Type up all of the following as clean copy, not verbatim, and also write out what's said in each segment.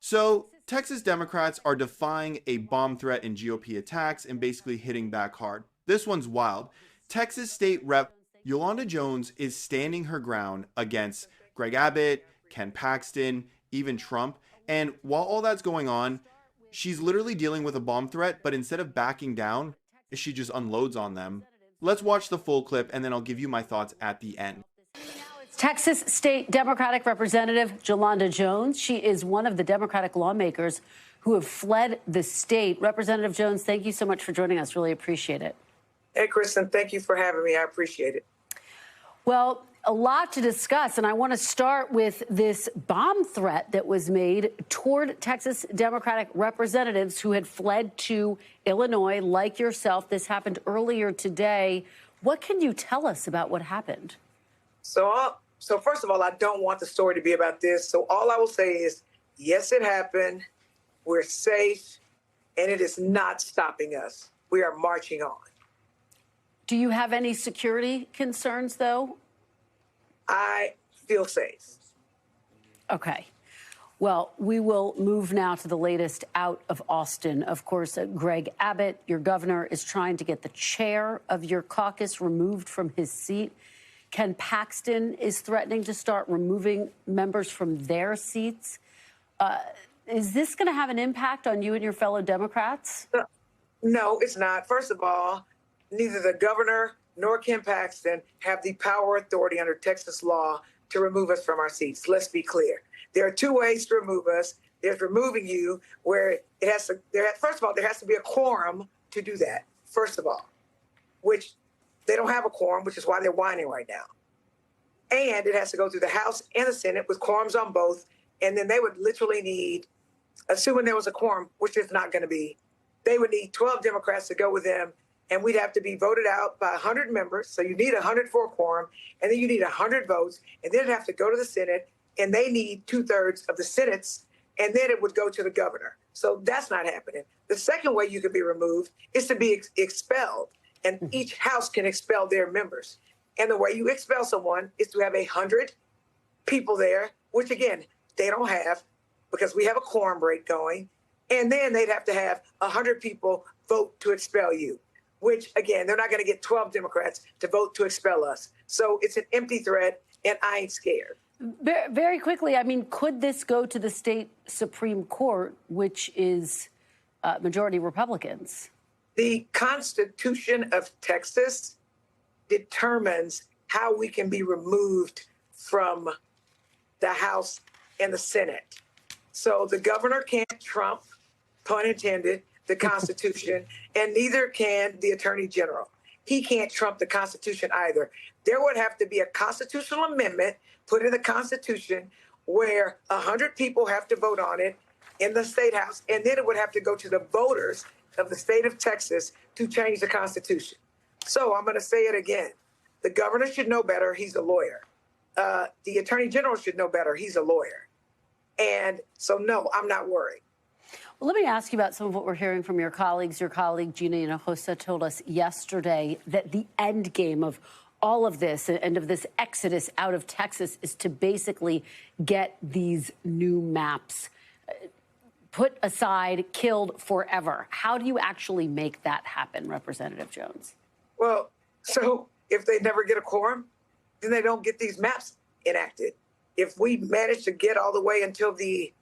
So, Texas Democrats are defying a bomb threat in GOP attacks and basically hitting back hard. This one's wild. Texas State Rep Yolanda Jones is standing her ground against Greg Abbott, Ken Paxton, even Trump. And while all that's going on, she's literally dealing with a bomb threat, but instead of backing down, she just unloads on them. Let's watch the full clip and then I'll give you my thoughts at the end. Texas State Democratic Representative Yolanda Jones. She is one of the Democratic lawmakers who have fled the state. Representative Jones, thank you so much for joining us. Really appreciate it. Hey, Kristen, thank you for having me. I appreciate it. Well, a lot to discuss, and I want to start with this bomb threat that was made toward Texas Democratic representatives who had fled to Illinois, like yourself. This happened earlier today. What can you tell us about what happened? So first of all, I don't want the story to be about this. So all I will say is, yes, it happened. We're safe, and it is not stopping us. We are marching on. Do you have any security concerns, though? I feel safe. Okay. Well, we will move now to the latest out of Austin. Of course, Greg Abbott, your governor, is trying to get the chair of your caucus removed from his seat. Ken Paxton is threatening to start removing members from their seats. Is this going to have an impact on you and your fellow Democrats? No, it's not. First of all, neither the governor nor Ken Paxton have the power or authority under Texas law to remove us from our seats. Let's be clear. There are two ways to remove us. There's removing you, where it has to, first of all, there has to be a quorum to do that, first of all, which they don't have a quorum, which is why they're whining right now. And it has to go through the House and the Senate with quorums on both. And then they would literally need, assuming there was a quorum, which is not going to be, they would need 12 Democrats to go with them. And we'd have to be voted out by 100 members. So you need 100 for a quorum. And then you need 100 votes. And then it'd have to go to the Senate. And they need 2/3 of the Senate's. And then it would go to the governor. So that's not happening. The second way you could be removed is to be expelled. And each house can expel their members. And the way you expel someone is to have 100 people there, which, again, they don't have because we have a quorum break going. And then they'd have to have 100 people vote to expel you, which, again, they're not going to get 12 Democrats to vote to expel us. So it's an empty threat, and I ain't scared. Very quickly, I mean, could this go to the state Supreme Court, which is majority Republicans? The Constitution of Texas determines how we can be removed from the House and the Senate. So the governor can't trump, pun intended, the Constitution, and neither can the Attorney General. He can't trump the Constitution either. There would have to be a constitutional amendment put in the Constitution where 100 people have to vote on it in the State House, and then it would have to go to the voters of the state of Texas to change the Constitution. So I'm going to say it again. The governor should know better. He's a lawyer. The Attorney General should know better. He's a lawyer. And so, no, I'm not worried. Well, let me ask you about some of what we're hearing from your colleagues. Your colleague, Gina Hinojosa, told us yesterday that the end game of all of this and of this exodus out of Texas is to basically get these new maps put aside, killed forever. How do you actually make that happen, Representative Jones? Well, so if they never get a quorum, then they don't get these maps enacted. If we manage to get all the way until the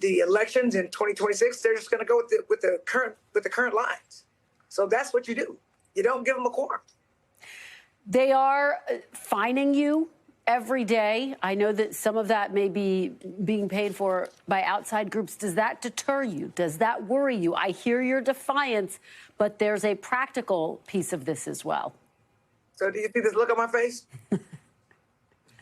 elections in 2026, they're just going to go with the current lines. So that's what you do. You don't give them a quorum. They are fining you every day. I know that some of that may be being paid for by outside groups. Does that deter you? Does that worry you? I hear your defiance, but there's a practical piece of this as well. So do you see this look on my face?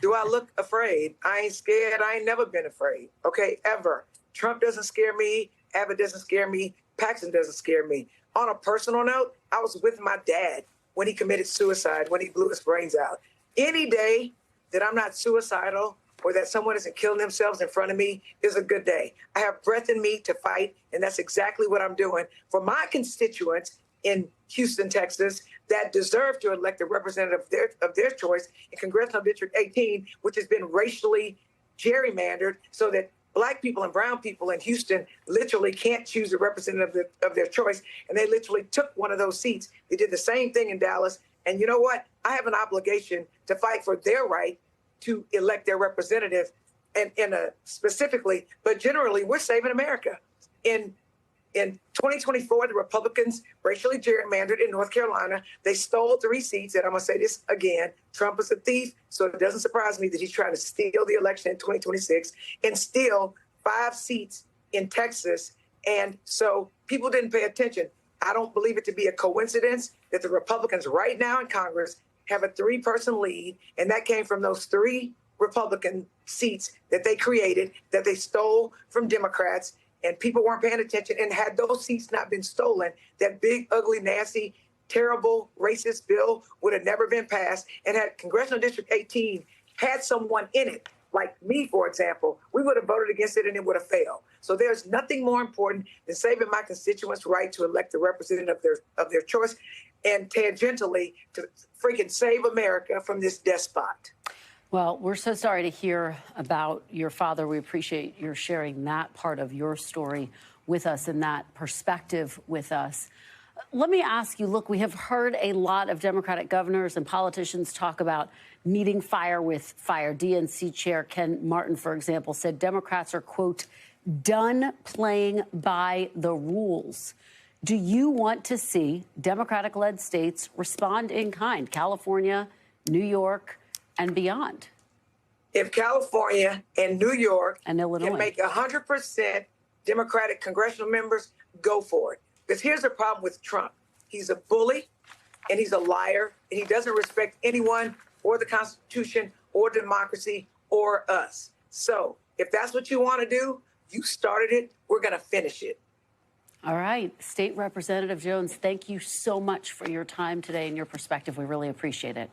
Do I look afraid? I ain't scared. I ain't never been afraid. Okay, ever. Trump doesn't scare me. Abbott doesn't scare me. Paxton doesn't scare me. On a personal note, I was with my dad when he committed suicide, when he blew his brains out. Any day that I'm not suicidal or that someone isn't killing themselves in front of me is a good day. I have breath in me to fight, and that's exactly what I'm doing for my constituents in Houston, Texas, that deserve to elect a representative of their choice in Congressional District 18, which has been racially gerrymandered so that Black people and brown people in Houston literally can't choose a representative of their choice. And they literally took one of those seats. They did the same thing in Dallas. And you know what? I have an obligation to fight for their right to elect their representative, and specifically, but generally, we're saving America. In 2024, the Republicans racially gerrymandered in North Carolina. They stole 3 seats, and I'm going to say this again. Trump is a thief, so it doesn't surprise me that he's trying to steal the election in 2026 and steal 5 seats in Texas. And so people didn't pay attention. I don't believe it to be a coincidence that the Republicans right now in Congress have a 3-person lead, and that came from those 3 Republican seats that they created, that they stole from Democrats, and people weren't paying attention. And had those seats not been stolen, that big, ugly, nasty, terrible, racist bill would have never been passed. And had Congressional District 18 had someone in it, like me, for example, we would have voted against it and it would have failed. So there's nothing more important than saving my constituents' right to elect the representative of their choice, and tangentially to freaking save America from this despot. Well, we're so sorry to hear about your father. We appreciate your sharing that part of your story with us and that perspective with us. Let me ask you, look, we have heard a lot of Democratic governors and politicians talk about meeting fire with fire. DNC Chair Ken Martin, for example, said Democrats are, quote, done playing by the rules. Do you want to see Democratic-led states respond in kind? California, New York, and beyond. If California and New York and Illinois can make 100% Democratic congressional members, go for it. Because here's the problem with Trump. He's a bully, and he's a liar, and he doesn't respect anyone or the Constitution or democracy or us. So if that's what you want to do, you started it. We're going to finish it. All right. State Representative Jones, thank you so much for your time today and your perspective. We really appreciate it.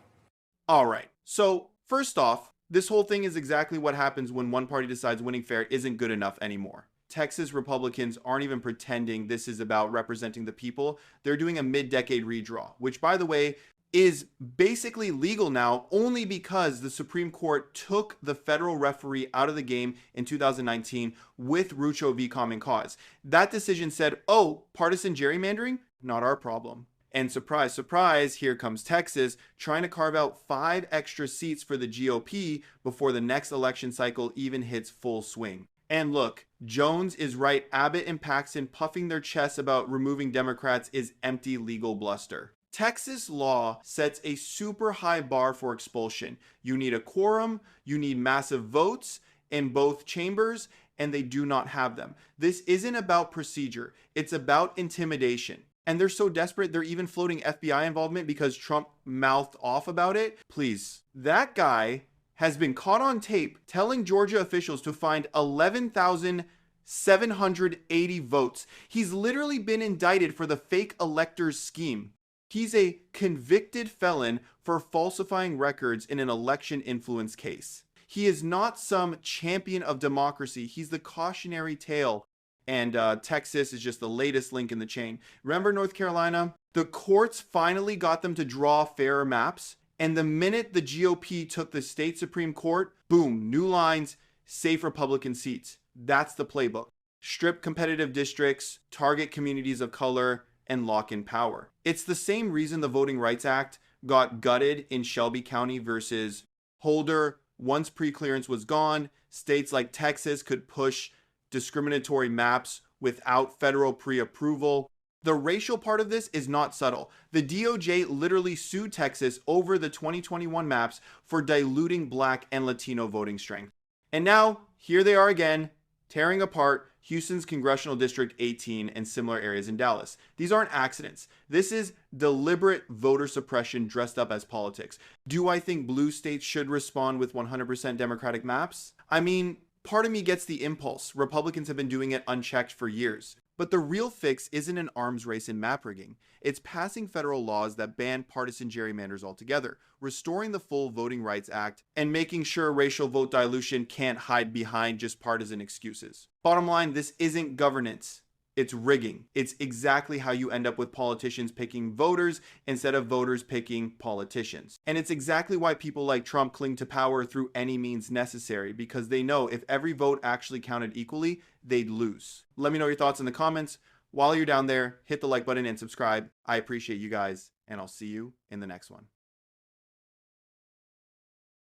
All right. So first off, this whole thing is exactly what happens when one party decides winning fair isn't good enough anymore. Texas Republicans aren't even pretending this is about representing the people. They're doing a mid-decade redraw, which, by the way, is basically legal now only because the Supreme Court took the federal referee out of the game in 2019 with Rucho v. Common Cause. That decision said, oh, partisan gerrymandering? Not our problem. And surprise, surprise, here comes Texas trying to carve out 5 extra seats for the GOP before the next election cycle even hits full swing. And look, Jones is right. Abbott and Paxton puffing their chests about removing Democrats is empty legal bluster. Texas law sets a super high bar for expulsion. You need a quorum, you need massive votes in both chambers, and they do not have them. This isn't about procedure, it's about intimidation. And they're so desperate, they're even floating FBI involvement because Trump mouthed off about it. Please, that guy has been caught on tape telling Georgia officials to find 11,780 votes. He's literally been indicted for the fake electors scheme. He's a convicted felon for falsifying records in an election influence case. He is not some champion of democracy. He's the cautionary tale. And Texas is just the latest link in the chain. Remember North Carolina? The courts finally got them to draw fairer maps. And the minute the GOP took the state Supreme Court, boom, new lines, safe Republican seats. That's the playbook. Strip competitive districts, target communities of color, and lock in power. It's the same reason the Voting Rights Act got gutted in Shelby County versus Holder. Once pre-clearance was gone, states like Texas could push discriminatory maps without federal pre-approval. The racial part of this is not subtle. The DOJ literally sued Texas over the 2021 maps for diluting Black and Latino voting strength. And now, here they are again, tearing apart Houston's Congressional District 18 and similar areas in Dallas. These aren't accidents. This is deliberate voter suppression dressed up as politics. Do I think blue states should respond with 100% Democratic maps? I mean, part of me gets the impulse. Republicans have been doing it unchecked for years. But the real fix isn't an arms race in map rigging. It's passing federal laws that ban partisan gerrymanders altogether, restoring the full Voting Rights Act, and making sure racial vote dilution can't hide behind just partisan excuses. Bottom line, this isn't governance. It's rigging. It's exactly how you end up with politicians picking voters instead of voters picking politicians. And it's exactly why people like Trump cling to power through any means necessary, because they know if every vote actually counted equally, they'd lose. Let me know your thoughts in the comments. While you're down there, hit the like button and subscribe. I appreciate you guys, and I'll see you in the next one.